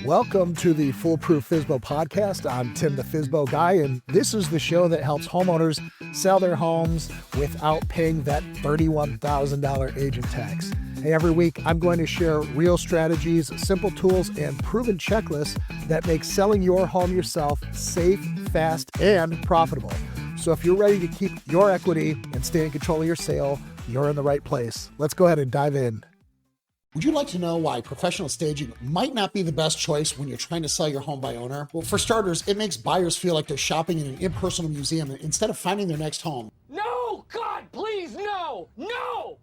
Welcome to the Foolproof FSBO podcast. I'm Tim the FSBO guy, and this is the show that helps homeowners sell their homes without paying that $31,000 agent tax. Hey, every week I'm going to share real strategies, simple tools, and proven checklists that make selling your home yourself safe, fast, and profitable. So if you're ready to keep your equity and stay in control of your sale, you're in the right place. Let's go ahead and dive in. Would you like to know why professional staging might not be the best choice when you're trying to sell your home by owner? Well, for starters, it makes buyers feel like they're shopping in an impersonal museum instead of finding their next home. No! God, please, no! No!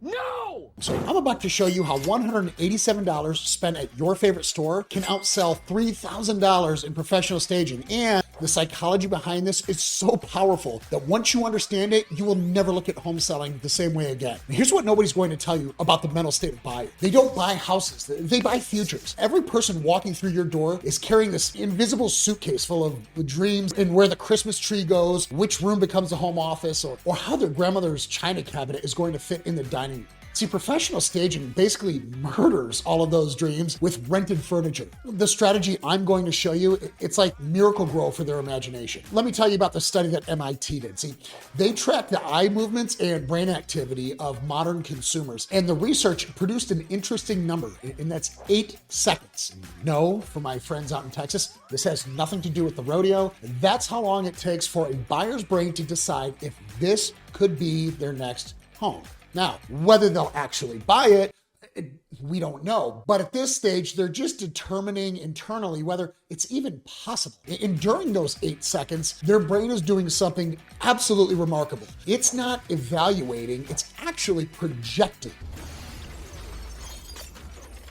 No! So I'm about to show you how $187 spent at your favorite store can outsell $3,000 in professional staging. And the psychology behind this is so powerful that once you understand it, you will never look at home selling the same way again. Here's what nobody's going to tell you about the mental state of buyers. They don't buy houses, they buy futures. Every person walking through your door is carrying this invisible suitcase full of the dreams and where the Christmas tree goes, which room becomes the home office, or how their grandmother's china cabinet is going to fit in the dining room. See, professional staging basically murders all of those dreams with rented furniture. The strategy I'm going to show you, it's like Miracle-Gro for their imagination. Let me tell you about the study that MIT did. See, they tracked the eye movements and brain activity of modern consumers, and the research produced an interesting number, and that's 8 seconds. No, for my friends out in Texas, this has nothing to do with the rodeo. That's how long it takes for a buyer's brain to decide if this could be their next home. Now, whether they'll actually buy it, we don't know. But at this stage, they're just determining internally whether it's even possible. And during those 8 seconds, their brain is doing something absolutely remarkable. It's not evaluating, it's actually projecting.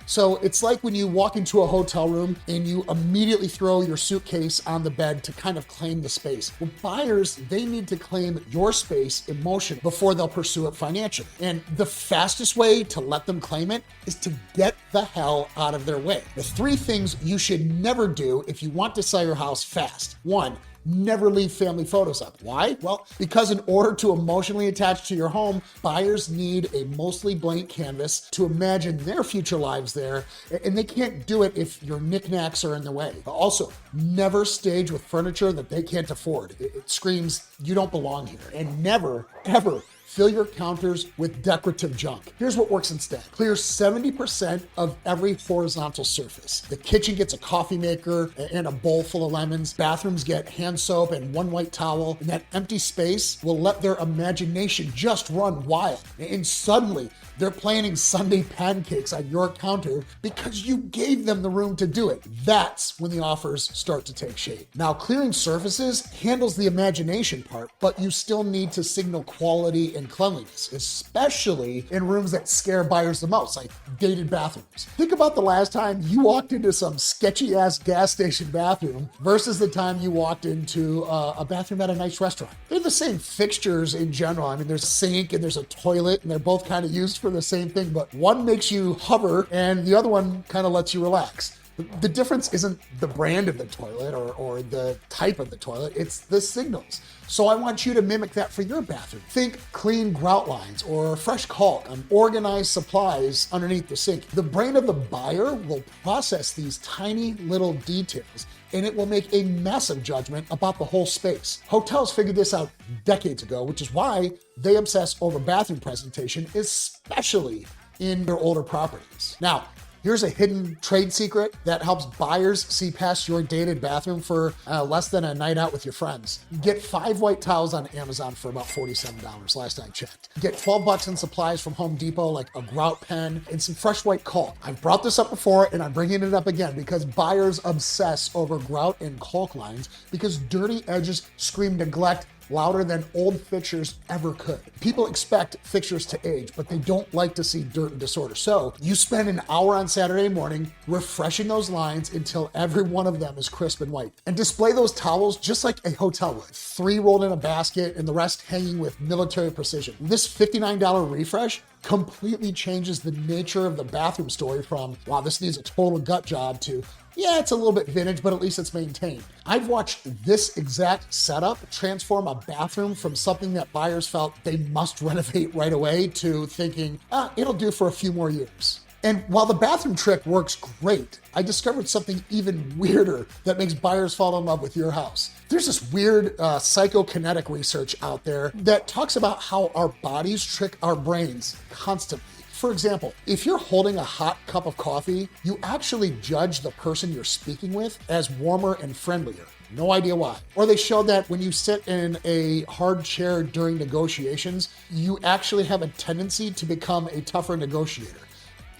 So it's like when you walk into a hotel room and you immediately throw your suitcase on the bed to kind of claim the space. Well, buyers, they need to claim your space emotionally before they'll pursue it financially. And the fastest way to let them claim it is to get the hell out of their way. The 3 things you should never do if you want to sell your house fast. 1, never leave family photos up. Why? Well, because in order to emotionally attach to your home, buyers need a mostly blank canvas to imagine their future lives there, and they can't do it if your knickknacks are in the way. Also, never stage with furniture that they can't afford. It screams, you don't belong here. And never, ever fill your counters with decorative junk. Here's what works instead. Clear 70% of every horizontal surface. The kitchen gets a coffee maker and a bowl full of lemons. Bathrooms get hand soap and 1 white towel. And that empty space will let their imagination just run wild. And suddenly, they're planning Sunday pancakes on your counter because you gave them the room to do it. That's when the offers start to take shape. Now, clearing surfaces handles the imagination part, but you still need to signal quality and cleanliness, especially in rooms that scare buyers the most, like dated bathrooms. Think about the last time you walked into some sketchy-ass gas station bathroom versus the time you walked into a bathroom at a nice restaurant. They're the same fixtures in general. I mean, there's a sink and there's a toilet, and they're both kind of used for the same thing, but one makes you hover and the other one kind of lets you relax. The difference isn't the brand of the toilet or the type of the toilet, it's the signals. So I want you to mimic that for your bathroom. Think clean grout lines or fresh caulk on organized supplies underneath the sink. The brain of the buyer will process these tiny little details, and it will make a massive judgment about the whole space. Hotels figured this out decades ago, which is why they obsess over bathroom presentation, especially in their older properties. Now, here's a hidden trade secret that helps buyers see past your dated bathroom for less than a night out with your friends. Get 5 white towels on Amazon for about $47 last I checked. Get $12 in supplies from Home Depot, like a grout pen and some fresh white caulk. I've brought this up before and I'm bringing it up again because buyers obsess over grout and caulk lines because dirty edges scream neglect louder than old fixtures ever could. People expect fixtures to age, but they don't like to see dirt and disorder. So you spend an hour on Saturday morning refreshing those lines until every one of them is crisp and white. And display those towels just like a hotel would. 3 rolled in a basket and the rest hanging with military precision. This $59 refresh completely changes the nature of the bathroom story from, wow, this needs a total gut job, to, yeah, it's a little bit vintage, but at least it's maintained. I've watched this exact setup transform a bathroom from something that buyers felt they must renovate right away to thinking, it'll do for a few more years. And while the bathroom trick works great, I discovered something even weirder that makes buyers fall in love with your house. There's this weird psychokinetic research out there that talks about how our bodies trick our brains constantly. For example, if you're holding a hot cup of coffee, you actually judge the person you're speaking with as warmer and friendlier. No idea why. Or they showed that when you sit in a hard chair during negotiations, you actually have a tendency to become a tougher negotiator.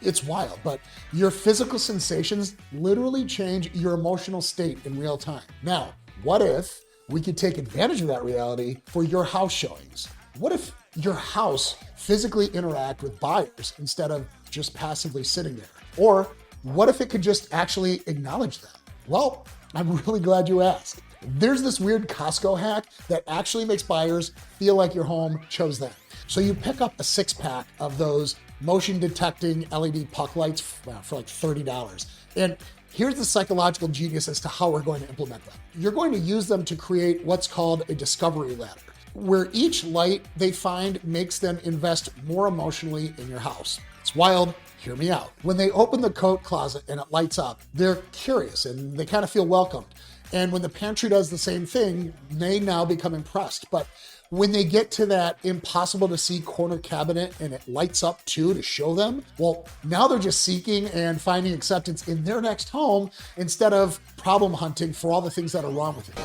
It's wild, but your physical sensations literally change your emotional state in real time. Now, what if we could take advantage of that reality for your house showings? What if your house physically interact with buyers instead of just passively sitting there? Or what if it could just actually acknowledge them? Well, I'm really glad you asked. There's this weird Costco hack that actually makes buyers feel like your home chose them. So you pick up a 6-pack of those motion detecting LED puck lights for like $30. And here's the psychological genius as to how we're going to implement them. You're going to use them to create what's called a discovery ladder, where each light they find makes them invest more emotionally in your house. It's wild. Hear me out. When they open the coat closet and it lights up, they're curious and they kind of feel welcomed. And when the pantry does the same thing, they now become impressed. But when they get to that impossible to see corner cabinet and it lights up too to show them, well, now they're just seeking and finding acceptance in their next home instead of problem hunting for all the things that are wrong with it.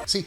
See,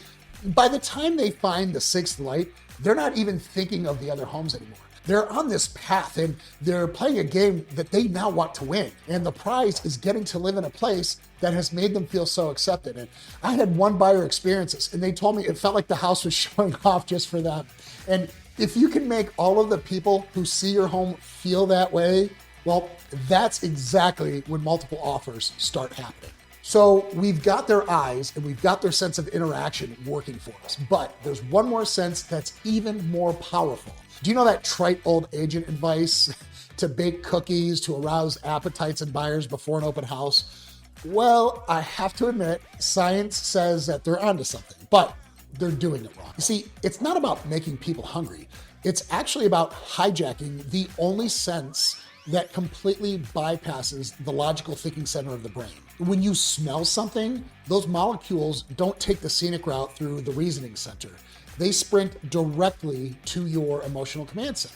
by the time they find the 6th light, they're not even thinking of the other homes anymore. They're on this path and they're playing a game that they now want to win. And the prize is getting to live in a place that has made them feel so accepted. And I had one buyer experience this and they told me it felt like the house was showing off just for them. And if you can make all of the people who see your home feel that way, well, that's exactly when multiple offers start happening. So we've got their eyes and we've got their sense of interaction working for us, but there's one more sense that's even more powerful. Do you know that trite old agent advice to bake cookies to arouse appetites in buyers before an open house? Well, I have to admit, science says that they're onto something, but they're doing it wrong. You see, it's not about making people hungry. It's actually about hijacking the only sense that completely bypasses the logical thinking center of the brain. When you smell something, those molecules don't take the scenic route through the reasoning center. They sprint directly to your emotional command center.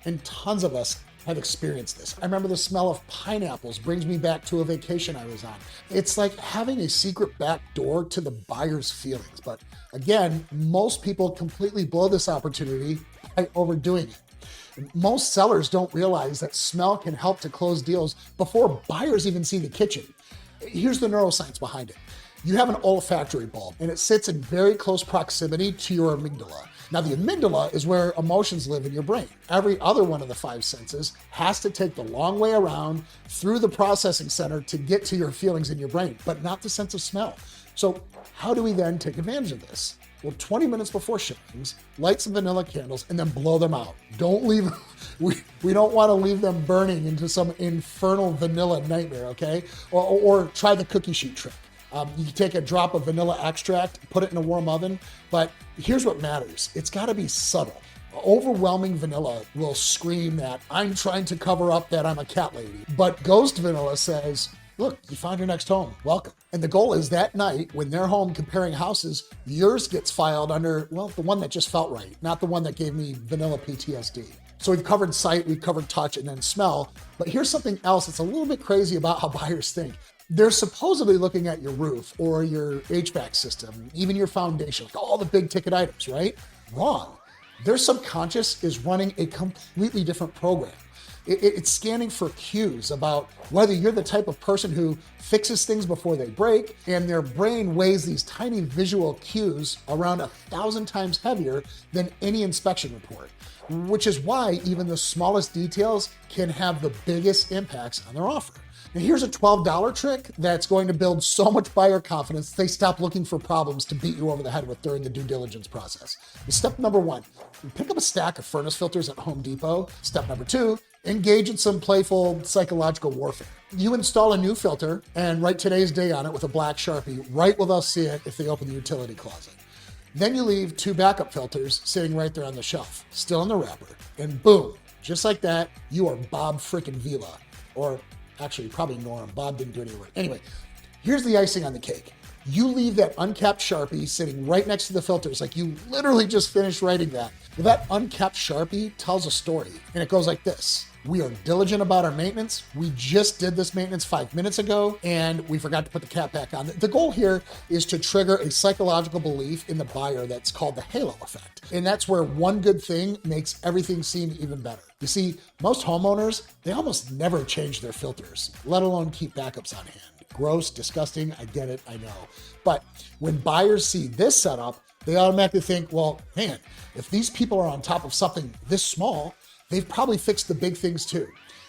And tons of us have experienced this. I remember the smell of pineapples brings me back to a vacation I was on. It's like having a secret back door to the buyer's feelings. But again, most people completely blow this opportunity by overdoing it. Most sellers don't realize that smell can help to close deals before buyers even see the kitchen. Here's the neuroscience behind it. You have an olfactory bulb and it sits in very close proximity to your amygdala. Now the amygdala is where emotions live in your brain. Every other one of the 5 senses has to take the long way around through the processing center to get to your feelings in your brain, but not the sense of smell. So how do we then take advantage of this? Well, 20 minutes before showings, light some vanilla candles and then blow them out. Don't leave, we don't want to leave them burning into some infernal vanilla nightmare, okay? Or try the cookie sheet trick. You can take a drop of vanilla extract, put it in a warm oven, but here's what matters. It's gotta be subtle. Overwhelming vanilla will scream that I'm trying to cover up that I'm a cat lady. But ghost vanilla says, look, you found your next home, welcome. And the goal is that night when they're home comparing houses, yours gets filed under, well, the one that just felt right, not the one that gave me vanilla PTSD. So we've covered sight, we've covered touch, and then smell. But here's something else that's a little bit crazy about how buyers think. They're supposedly looking at your roof or your HVAC system, even your foundation, like all the big ticket items, right? Wrong. Their subconscious is running a completely different program. It's scanning for cues about whether you're the type of person who fixes things before they break, and their brain weighs these tiny visual cues around 1,000 times heavier than any inspection report, which is why even the smallest details can have the biggest impacts on their offer. And here's a $12 trick that's going to build so much buyer confidence they stop looking for problems to beat you over the head with during the due diligence process. Step number 1, pick up a stack of furnace filters at Home Depot. Step number 2, engage in some playful psychological warfare. You install a new filter and write today's day on it with a black Sharpie. Right where they'll see it if they open the utility closet. Then you leave 2 backup filters sitting right there on the shelf, still in the wrapper. And boom, just like that, you are Bob freaking Vila. Or actually, probably Norm. Bob didn't do any work. Anyway, here's the icing on the cake. You leave that uncapped Sharpie sitting right next to the filters, like you literally just finished writing that. Well, that uncapped Sharpie tells a story, and it goes like this. We are diligent about our maintenance. We just did this maintenance 5 minutes ago, and we forgot to put the cap back on. The goal here is to trigger a psychological belief in the buyer that's called the halo effect. And that's where one good thing makes everything seem even better. You see, most homeowners, they almost never change their filters, let alone keep backups on hand. Gross, disgusting, I get it, I know. But when buyers see this setup, they automatically think, well, man, if these people are on top of something this small, they've probably fixed the big things too.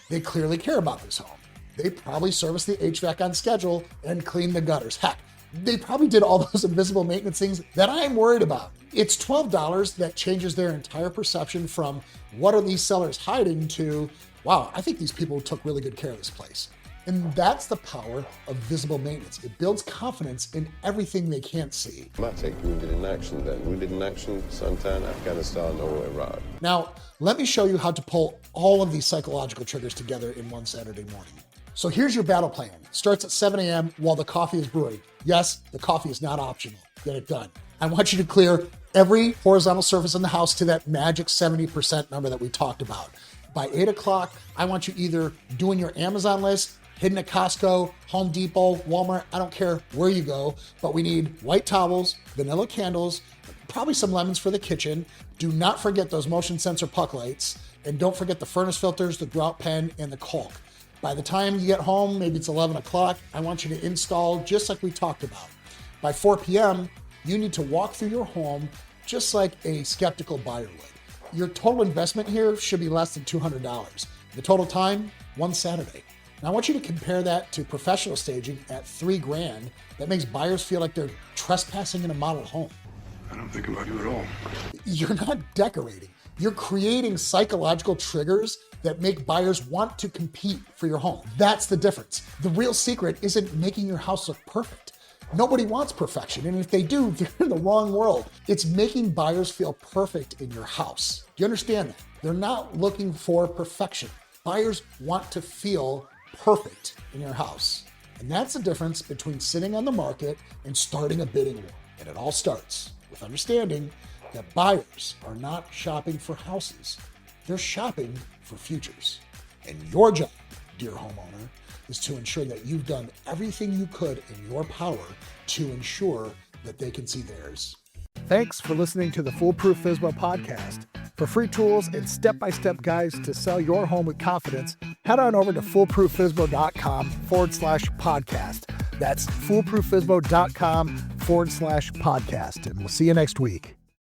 They clearly care about this home. They probably service the HVAC on schedule and clean the gutters. Heck, they probably did all those invisible maintenance things that I'm worried about. It's $12 that changes their entire perception from what are these sellers hiding to, wow, I think these people took really good care of this place. And that's the power of visible maintenance. It builds confidence in everything they can't see. I take wounded in action then. Wounded in action, Santana, Afghanistan, Norway, Rod. Now, let me show you how to pull all of these psychological triggers together in one Saturday morning. So here's your battle plan. Starts at 7 a.m. while the coffee is brewing. Yes, the coffee is not optional. Get it done. I want you to clear every horizontal surface in the house to that magic 70% number that we talked about. By 8 o'clock, I want you either doing your Amazon list, hidden at Costco, Home Depot, Walmart, I don't care where you go, but we need white towels, vanilla candles, probably some lemons for the kitchen. Do not forget those motion sensor puck lights, and don't forget the furnace filters, the grout pen, and the caulk. By the time you get home, maybe it's 11 o'clock, I want you to install just like we talked about. By 4 p.m., you need to walk through your home just like a skeptical buyer would. Your total investment here should be less than $200. The total time, one Saturday. Now I want you to compare that to professional staging at $3,000 that makes buyers feel like they're trespassing in a model home. I don't think about you at all. You're not decorating. You're creating psychological triggers that make buyers want to compete for your home. That's the difference. The real secret isn't making your house look perfect. Nobody wants perfection, and if they do, they're in the wrong world. It's making buyers feel perfect in your house. Do you understand that? They're not looking for perfection. Buyers want to feel perfect in your house. And that's the difference between sitting on the market and starting a bidding war. And it all starts with understanding that buyers are not shopping for houses. They're shopping for futures. And your job, dear homeowner, is to ensure that you've done everything you could in your power to ensure that they can see theirs. Thanks for listening to the Foolproof FSBO podcast. For free tools and step-by-step guides to sell your home with confidence, head on over to foolprooffsbo.com/podcast. That's foolprooffsbo.com/podcast. And we'll see you next week.